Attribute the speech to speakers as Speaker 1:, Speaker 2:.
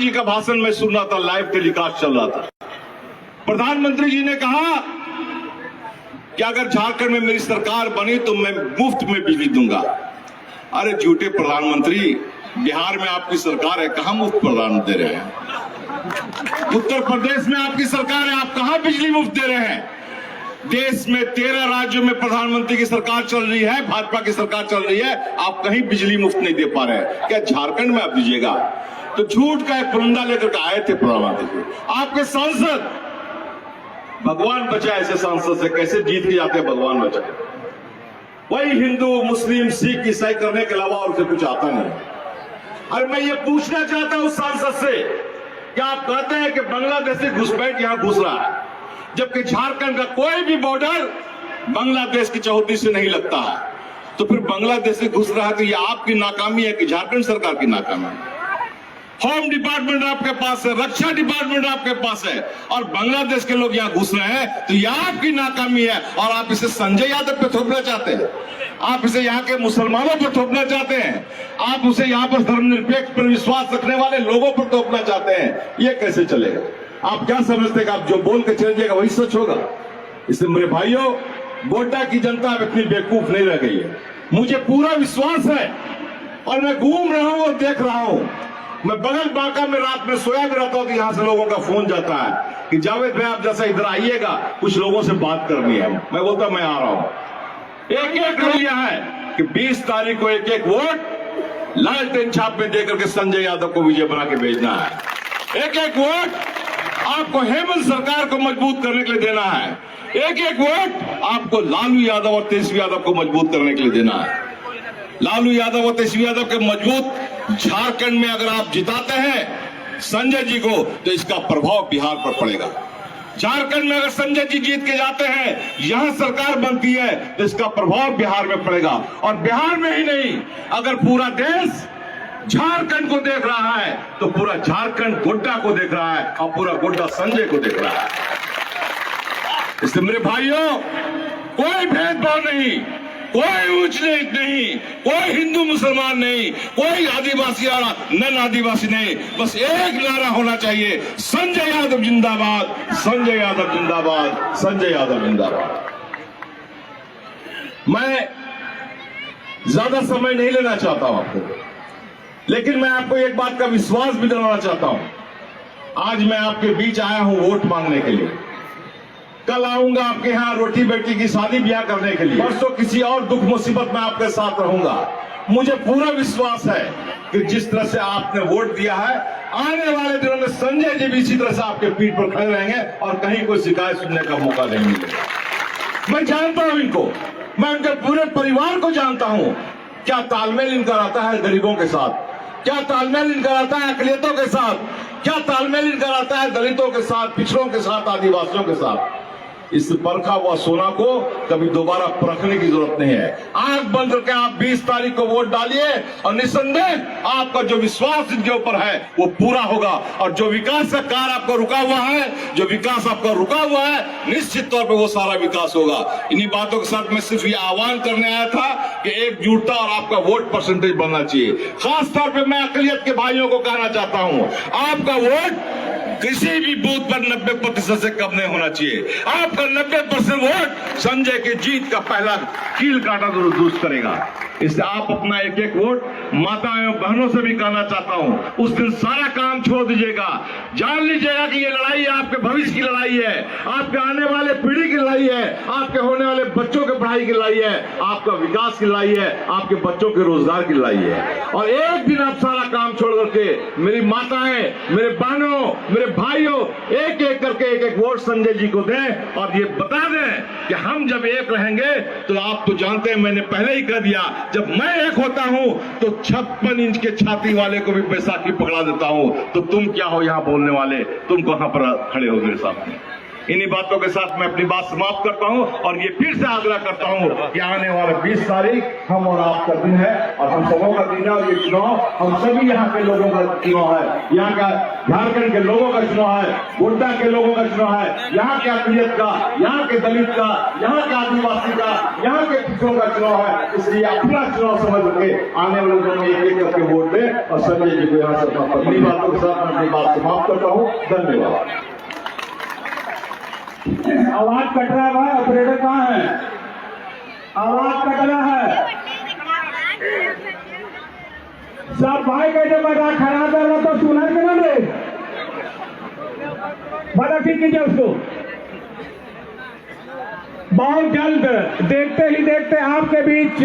Speaker 1: जी का भाषण मैं सुन रहा था, लाइव टेलीकास्ट चल रहा था। प्रधानमंत्री जी ने कहा कि अगर झारखंड में मेरी सरकार बनी तो मैं मुफ्त में बिजली दूंगा। अरे झूठे प्रधानमंत्री, बिहार में आपकी सरकार है, कहां मुफ्त प्रदान दे रहे हैं? उत्तर प्रदेश में आपकी सरकार है, आप कहां बिजली मुफ्त दे रहे हैं? देश में 13 राज्यों में प्रधानमंत्री की सरकार चल रही है, भाजपा की सरकार चल रही है, आप कहीं बिजली मुफ्त नहीं दे पा रहे हैं। क्या झारखंड में आप दीजिएगा? तो झूठ का एक पुरंदा लेकर के आए थे प्रधानमंत्री। आपके सांसद, भगवान बचाए ऐसे सांसद से, कैसे जीत के जाते हैं भगवान बचाए। वही हिंदू मुस्लिम सिख ईसाई करने के अलावा और उसे कुछ आता नहीं। और मैं ये पूछना चाहता हूं सांसद से कि आप कहते हैं कि बांग्लादेश से घुसपैठ यहां घुस रहा है, जबकि झारखंड का कोई भी बॉर्डर बांग्लादेश की चौहद्दी से नहीं लगता है, तो फिर बांग्लादेश से घुस रहा है तो ये आपकी नाकामी है कि झारखंड सरकार की नाकामी है? होम डिपार्टमेंट आपके पास है, रक्षा डिपार्टमेंट आपके पास है, और बांग्लादेश के लोग यहाँ घुस रहे हैं तो यह आपकी नाकामी है। और आप इसे संजय यादव पे थोपना चाहते हैं, आप इसे यहाँ के मुसलमानों पर थोपना चाहते हैं, आप उसे यहाँ पर धर्मनिरपेक्ष पर विश्वास रखने वाले लोगों पर थोपना चाहते हैं। ये कैसे चलेगा? आप क्या समझते हैं कि आप जो बोल के चल जाएगा वही सच होगा? इसलिए मेरे भाइयों, गोड्डा की जनता अब इतनी बेवकूफ नहीं रह गई है, मुझे पूरा विश्वास है। और मैं घूम रहा हूं और देख रहा हूं, मैं बगल बांका में रात में सोया भी रहता हूं तो यहां से लोगों का फोन जाता है कि जावेद भाई आप जैसा इधर आइएगा, कुछ लोगों से बात करनी है। मैं बोलता मैं आ रहा हूं। एक एक लिया है कि 20 तारीख को एक एक वोट लालटेन छाप में देकर के संजय यादव को विजय बना के भेजना है। एक एक वोट आपको हेमंत सरकार को मजबूत करने के लिए देना है। एक एक वोट आपको लालू यादव और तेजस्वी यादव को मजबूत करने के लिए देना है। लालू यादव और तेजस्वी यादव के मजबूत झारखंड में अगर आप जिताते हैं संजय जी को, तो इसका प्रभाव बिहार पर पड़ेगा। झारखंड में अगर संजय जी जीत के जाते हैं, यहां सरकार बनती है, तो इसका प्रभाव बिहार में पड़ेगा। और बिहार में ही नहीं, अगर पूरा देश झारखंड को देख रहा है तो पूरा झारखंड गोड्डा को देख रहा है और पूरा गोड्डा संजय को देख रहा है। इसलिए मेरे भाइयों, कोई भेदभाव नहीं, कोई ऊंच नीच नहीं, कोई हिंदू मुसलमान नहीं, कोई आदिवासी नन आदिवासी नहीं, बस एक नारा होना चाहिए, संजय यादव जिंदाबाद, संजय यादव जिंदाबाद, संजय यादव जिंदाबाद। मैं ज्यादा समय नहीं लेना चाहता हूं आपको, लेकिन मैं आपको एक बात का विश्वास भी दिलाना चाहता हूं। आज मैं आपके बीच आया हूं वोट मांगने के लिए, कल आऊंगा आपके यहाँ रोटी बेटी की शादी ब्याह करने के लिए, परसों किसी और दुख मुसीबत में आपके साथ रहूंगा। मुझे पूरा विश्वास है कि जिस तरह से आपने वोट दिया है, आने वाले दिनों में संजय जी भी इसी तरह से आपके पीठ पर खड़े रहेंगे और कहीं कोई शिकायत सुनने का मौका नहीं मिलेगा। मैं जानता हूं इनको, मैं उनके पूरे परिवार को जानता हूं। क्या तालमेल इनका रहता है गरीबों के साथ, क्या तालमेल इनका रहता है अकलियतों के साथ, क्या तालमेल इनका रहता है दलितों के साथ, पिछड़ों के साथ, आदिवासियों के साथ। इस परखा हुआ सोना को कभी दोबारा परखने की जरूरत नहीं है। आंख बंद करके आप 20 तारीख को वोट डालिए और निस्संदेह आपका जो विश्वास इनके ऊपर है वो पूरा होगा। और जो विकास का कार्य आपका रुका हुआ है, जो विकास आपका रुका हुआ है, निश्चित तौर पर वो सारा विकास होगा। इन्हीं बातों के साथ मैं सिर्फ ये आह्वान करने आया था कि एकजुटता और आपका वोट परसेंटेज बढ़ना चाहिए। खास तौर पर मैं अकलियत के भाइयों को कहना चाहता हूं, आपका वोट किसी भी बूथ पर 90% से कम नहीं होना चाहिए। आपका 90% वोट संजय की जीत का पहला कील काटा जरूर दुरुस्त करेगा। इसलिए आप अपना एक एक वोट माता एवं बहनों से भी कहना चाहता हूं, उस दिन सारा काम छोड़ दीजिएगा। जान लीजिएगा कि ये लड़ाई आपके भविष्य की लड़ाई है, आपके आने वाले पीढ़ी की लड़ाई है, आपके होने वाले बच्चों के पढ़ाई की लड़ाई है, आपका विकास की लड़ाई है, आपके बच्चों के रोजगार की लड़ाई है। और एक दिन आप सारा काम छोड़ करके मेरी माताएं, मेरे बहनों, मेरे भाइयों, एक एक करके एक एक वोट संजय जी को दें और ये बता दें कि हम जब एक रहेंगे तो आप तो जानते हैं, मैंने पहले ही कह दिया, जब मैं एक होता हूं तो 56 इंच के छाती वाले को भी बैसाखी पकड़ा देता हूं। तो तुम क्या हो यहां बोलने वाले, तुम कहां पर खड़े हो मेरे सामने? इन्हीं बातों के साथ मैं अपनी बात समाप्त करता हूं और ये फिर से आग्रह करता हूं कि आने वाला 20 तारीख हम और आपका दिन है और हम सबों का दिन है। और ये चुनाव हम सभी यहाँ के लोगों का चुनाव है, यहाँ का झारखंड के लोगों का चुनाव है, गोड्डा के लोगों का चुनाव है, यहाँ के अकलियत का, यहाँ के दलित का, यहाँ के आदिवासी का, यहाँ के पिछड़ों का चुनाव है। इसलिए अपना चुनाव समझ के आने वाले लोगों में एक करके वोट दे और संजय जी को यहाँ से अपनी बातों के साथ अपनी बात समाप्त करता हूँ। धन्यवाद।
Speaker 2: आवाज कट रहा है भाई, ऑपरेटर कहाँ है? आवाज कट रहा है सब भाई, कैसे बता खराब कर रहा तो सुना के ना दे बड़ा ठीक कीजिए उसको। बहुत जल्द देखते ही देखते आपके बीच